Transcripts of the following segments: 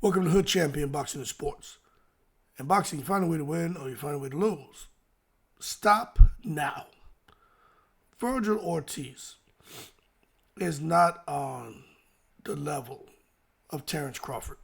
Welcome to Hood Champion Boxing and Sports. In boxing, you find a way to win or you find a way to lose. Stop now. Vergil Ortiz is not on the level of Terrence Crawford.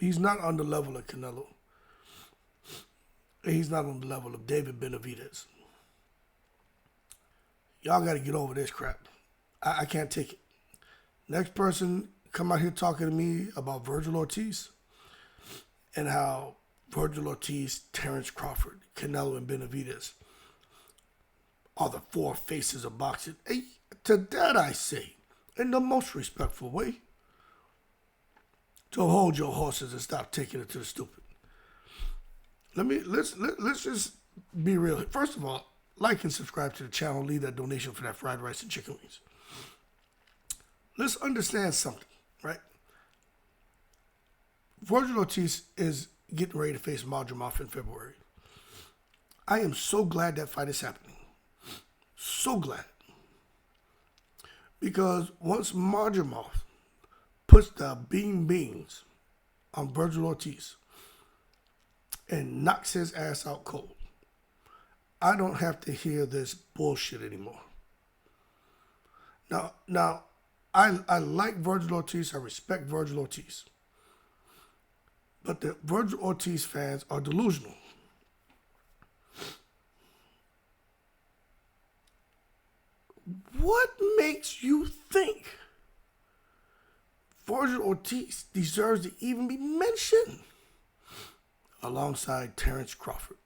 He's not on the level of Canelo. And he's not on the level of David Benavidez. Y'all got to get over this crap. I can't take it. Next person come out here talking to me about Vergil Ortiz and how Vergil Ortiz, Terrence Crawford, Canelo, and Benavidez are the four faces of boxing. Hey, to that I say, in the most respectful way, to hold your horses and stop taking it to the stupid. Let's just be real. First of all, like and subscribe to the channel. Leave that donation for that fried rice and chicken wings. Let's understand something, right? Vergil Ortiz is getting ready to face Madrimov in February. I am so glad that fight is happening. So glad. Because once Madrimov puts the beans on Vergil Ortiz and knocks his ass out cold, I don't have to hear this bullshit anymore. Now, I like Vergil Ortiz. I respect Vergil Ortiz. But the Vergil Ortiz fans are delusional. What makes you think Vergil Ortiz deserves to even be mentioned alongside Terrence Crawford?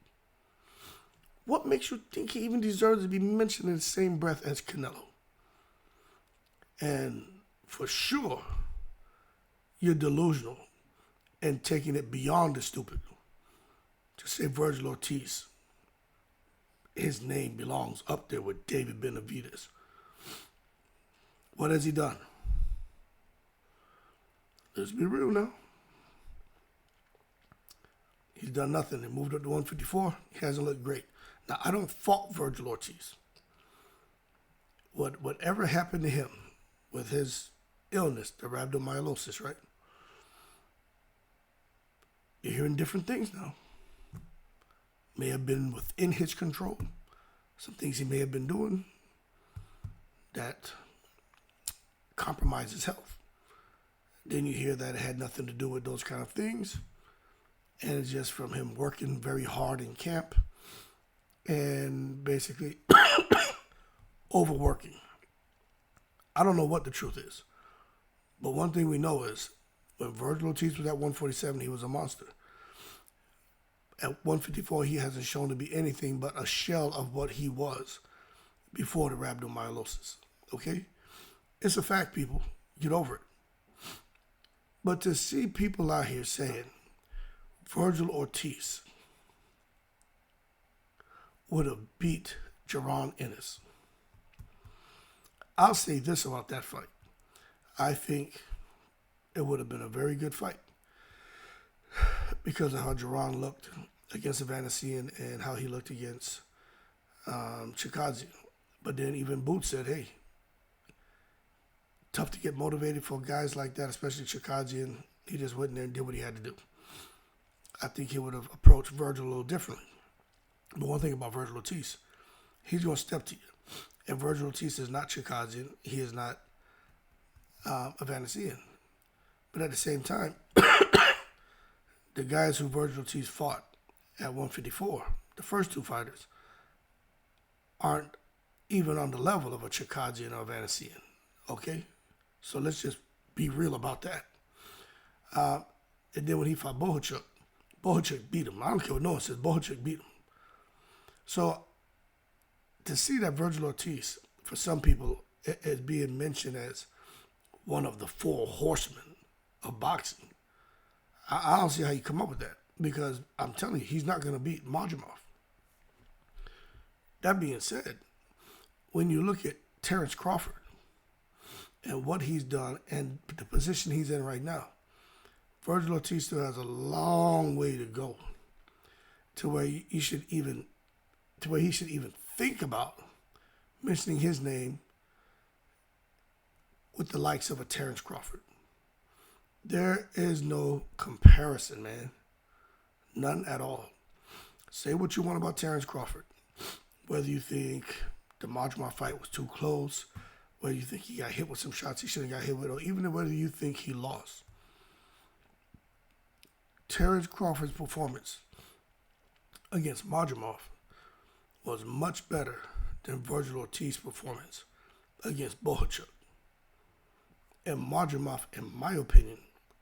What makes you think he even deserves to be mentioned in the same breath as Canelo? And for sure, you're delusional and taking it beyond the stupid to say Vergil Ortiz, his name belongs up there with David Benavidez. What has he done? Let's be real now. He's done nothing. He moved up to 154. He hasn't looked great. Now, I don't fault Vergil Ortiz. Whatever happened to him with his illness, the rhabdomyolysis, right? You're hearing different things now. May have been within his control. Some things he may have been doing that compromise his health. Then you hear that it had nothing to do with those kind of things. And it's just from him working very hard in camp and basically overworking. I don't know what the truth is. But one thing we know is when Vergil Ortiz was at 147, he was a monster. At 154, he hasn't shown to be anything but a shell of what he was before the rhabdomyolysis. Okay? It's a fact, people. Get over it. But to see people out here saying Vergil Ortiz would have beat Jaron Ennis, I'll say this about that fight. I think it would have been a very good fight because of how Jaron looked against Evanesian and how he looked against Chikadzian. But then even Boots said, hey, tough to get motivated for guys like that, especially Chikadzian. He just went in there and did what he had to do. I think he would have approached Vergil a little differently. But one thing about Vergil Ortiz, he's going to step to you. And Vergil Ortiz is not Chikadzian. He is not Evanesian. But at the same time, the guys who Vergil Ortiz fought at 154, the first two fighters, aren't even on the level of a Chikadzian or Evanesian. Okay? So let's just be real about that. And then when he fought Bohachuk beat him. I don't care what no one says. Bohachuk beat him. So to see that Vergil Ortiz, for some people, is being mentioned as one of the four horsemen of boxing, I don't see how you come up with that. Because I'm telling you, he's not going to beat Madrimov. That being said, when you look at Terrence Crawford and what he's done and the position he's in right now, Vergil Ortiz still has a long way to go to where he should even think about mentioning his name with the likes of a Terrence Crawford. There is no comparison, man. None at all. Say what you want about Terrence Crawford. Whether you think the Madrimov fight was too close, whether you think he got hit with some shots he shouldn't have got hit with, or even whether you think he lost. Terrence Crawford's performance against Madrimov was much better than Vergil Ortiz's performance against Bohachuk. And Madrimov, in my opinion,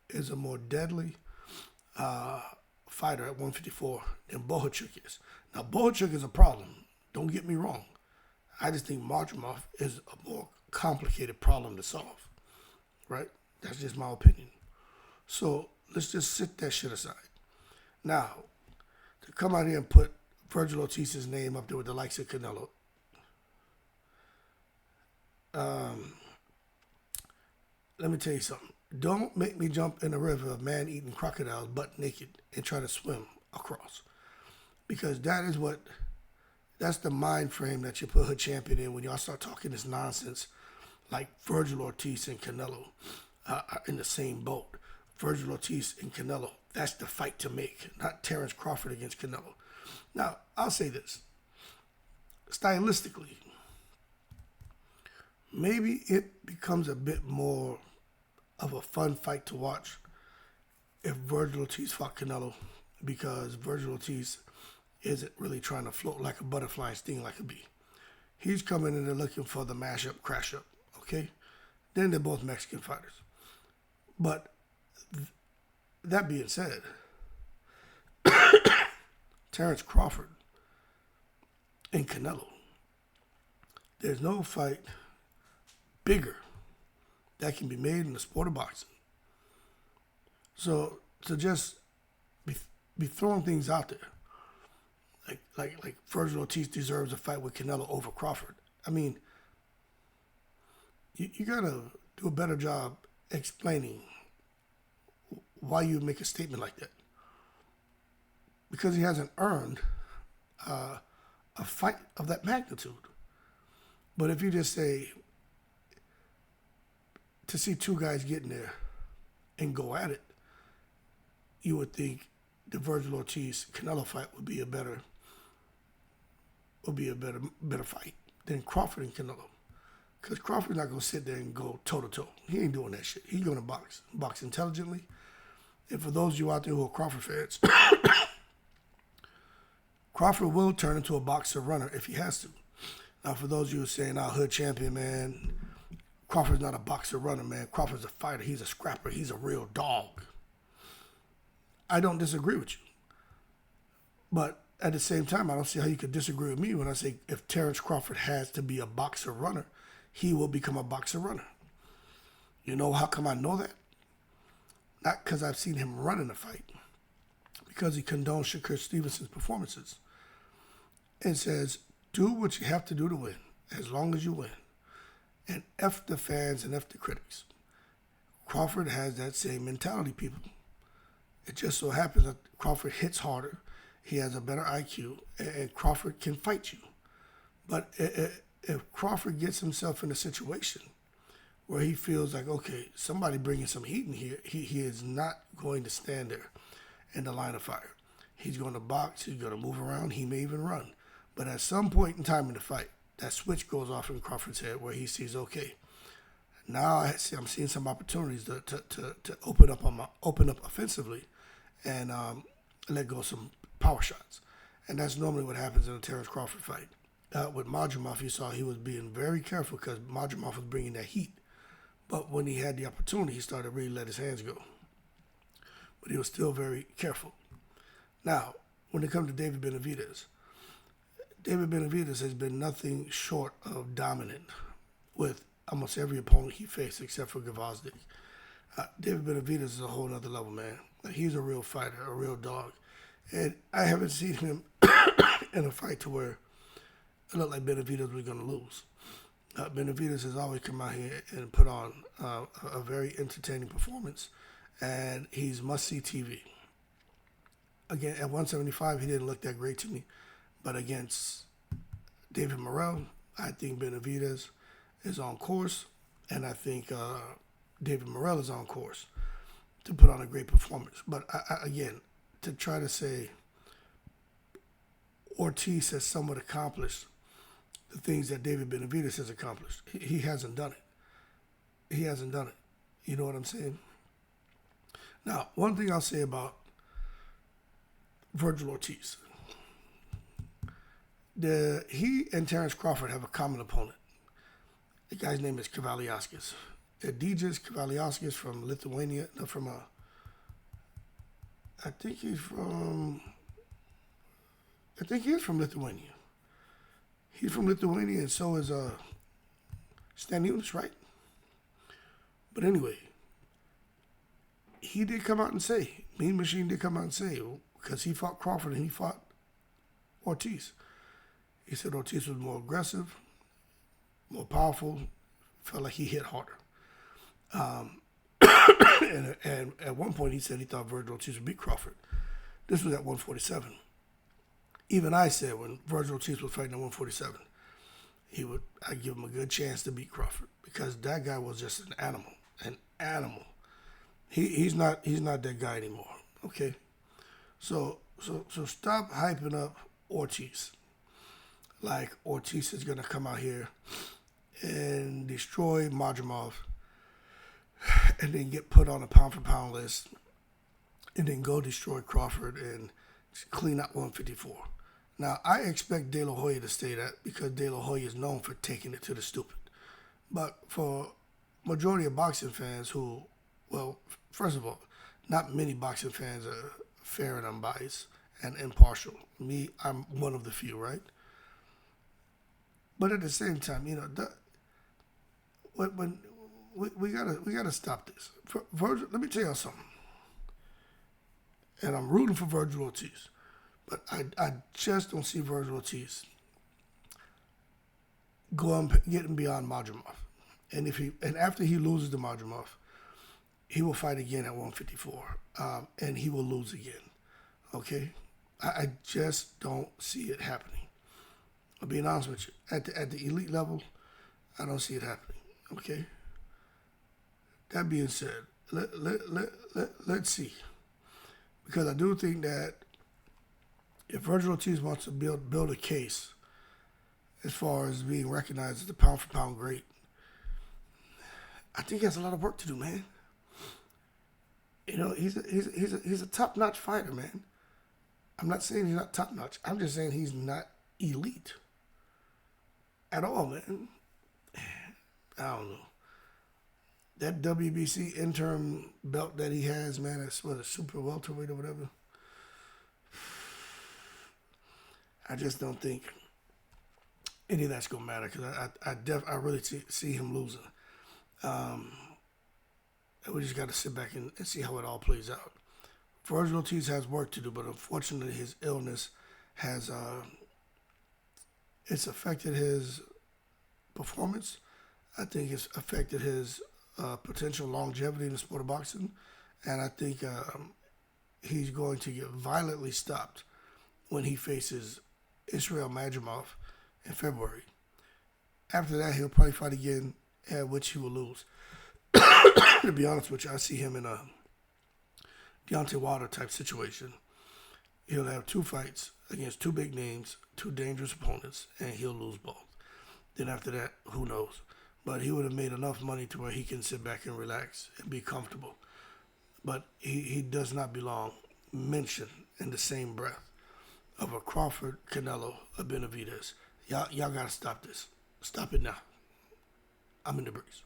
is a more deadly fighter at 154 than Bohachuk is. Now, Bohachuk is a problem. Don't get me wrong. I just think Madrimov is a more complicated problem to solve, right? That's just my opinion. So let's just sit that shit aside. Now, to come out here and put Vergil Ortiz's name up there with the likes of Canelo, let me tell you something. Don't make me jump in a river of man-eating crocodiles butt naked and try to swim across. Because that's the mind frame that you put Hood Champion in when y'all start talking this nonsense like Vergil Ortiz and Canelo are in the same boat. Vergil Ortiz and Canelo, that's the fight to make, not Terrence Crawford against Canelo. Now, I'll say this. Stylistically, maybe it becomes a bit more of a fun fight to watch if Vergil Ortiz fought Canelo, because Vergil Ortiz isn't really trying to float like a butterfly and sting like a bee. He's coming in there looking for the mash-up, crash-up, okay? Then they're both Mexican fighters. But that being said, Terrence Crawford and Canelo, there's no fight bigger that can be made in the sport of boxing. So to just be throwing things out there, like Vergil Ortiz deserves a fight with Canelo over Crawford. I mean, you gotta do a better job explaining why you make a statement like that, because he hasn't earned a fight of that magnitude. But if you just say, to see two guys get in there and go at it, you would think the Vergil Ortiz Canelo fight would be a better fight than Crawford and Canelo. Because Crawford's not gonna sit there and go toe to toe. He ain't doing that shit. He's gonna box intelligently. And for those of you out there who are Crawford fans, Crawford will turn into a boxer runner if he has to. Now, for those of you who are saying, Hood Champion, man, Crawford's not a boxer runner, man. Crawford's a fighter. He's a scrapper. He's a real dog. I don't disagree with you. But at the same time, I don't see how you could disagree with me when I say if Terrence Crawford has to be a boxer runner, he will become a boxer runner. You know how come I know that? Not because I've seen him run in a fight. Because he condones Shakur Stevenson's performances. And says, do what you have to do to win, as long as you win. And F the fans and F the critics. Crawford has that same mentality, people. It just so happens that Crawford hits harder. He has a better IQ, and Crawford can fight you. But if Crawford gets himself in a situation where he feels like, okay, somebody bringing some heat in here, he is not going to stand there in the line of fire. He's going to box. He's going to move around. He may even run. But at some point in time in the fight, that switch goes off in Crawford's head where he sees, okay, now I'm seeing some opportunities to open up offensively and let go of some power shots. And that's normally what happens in a Terrence Crawford fight. With Madrimov, you saw he was being very careful because Madrimov was bringing that heat. But when he had the opportunity, he started to really let his hands go. But he was still very careful. Now, when it comes to David Benavidez has been nothing short of dominant with almost every opponent he faced except for Gvozdyk. David Benavidez is a whole nother level, man. He's a real fighter, a real dog. And I haven't seen him in a fight to where it looked like Benavidez was going to lose. Benavidez has always come out here and put on a very entertaining performance, and he's must-see TV. Again, at 175, he didn't look that great to me. But against David Morrell, I think Benavidez is on course, and I think David Morrell is on course. to put on a great performance. But again, to try to say Ortiz has somewhat accomplished the things that David Benavidez has accomplished, he hasn't done it. He hasn't done it. You know what I'm saying? Now, one thing I'll say about Vergil Ortiz, he and Terrence Crawford have a common opponent. The guy's name is Kavaliauskas. Dijas Kavaliauskas from Lithuania. No, I think he is from Lithuania. He's from Lithuania, and so is Stan Unis, right? But anyway, he did come out and say, Mean Machine did come out and say, because he fought Crawford and he fought Ortiz. He said Ortiz was more aggressive, more powerful, felt like he hit harder. And at one point he said he thought Vergil Ortiz would beat Crawford. This was at 147. Even I said when Vergil Ortiz was fighting at 147, I'd give him a good chance to beat Crawford because that guy was just an animal. An animal. He's not that guy anymore. Okay? So stop hyping up Ortiz. Like Ortiz is gonna come out here and destroy Madrimov and then get put on a pound for pound list and then go destroy Crawford and clean up 154. Now, I expect De La Hoya to say that because De La Hoya is known for taking it to the stupid. But for majority of boxing fans who, well, first of all, not many boxing fans are fair and unbiased and impartial. Me, I'm one of the few, right? But at the same time, you know, when we gotta stop this. Vergil, let me tell you something. And I'm rooting for Vergil Ortiz, but I just don't see Vergil Ortiz getting beyond Madrimov. And after he loses to Madrimov, he will fight again at 154, and he will lose again. Okay, I just don't see it happening. I'll be honest with you. At the elite level, I don't see it happening. Okay. That being said, let's see, because I do think that if Vergil Ortiz wants to build a case as far as being recognized as the pound for pound great, I think he has a lot of work to do, man. You know, he's a top notch fighter, man. I'm not saying he's not top notch. I'm just saying he's not elite at all, man. I don't know. That WBC interim belt that he has, man, that's what, a super welterweight or whatever. I just don't think any of that's gonna matter because I really see him losing. We just got to sit back and see how it all plays out. Vergil Ortiz has work to do, but unfortunately his illness has it's affected his performance. I think it's affected his potential longevity in the sport of boxing, and I think he's going to get violently stopped when he faces Israel Madrimov in February. After that, he'll probably fight again, at which he will lose. To be honest with you, I see him in a Deontay Wilder type situation. He'll have two fights against two big names, two dangerous opponents, and he'll lose both. Then after that, who knows? But he would have made enough money to where he can sit back and relax and be comfortable. But he does not belong mentioned in the same breath of a Crawford, Canelo, a Benavidez. Y'all got to stop this. Stop it now. I'm in the breeze.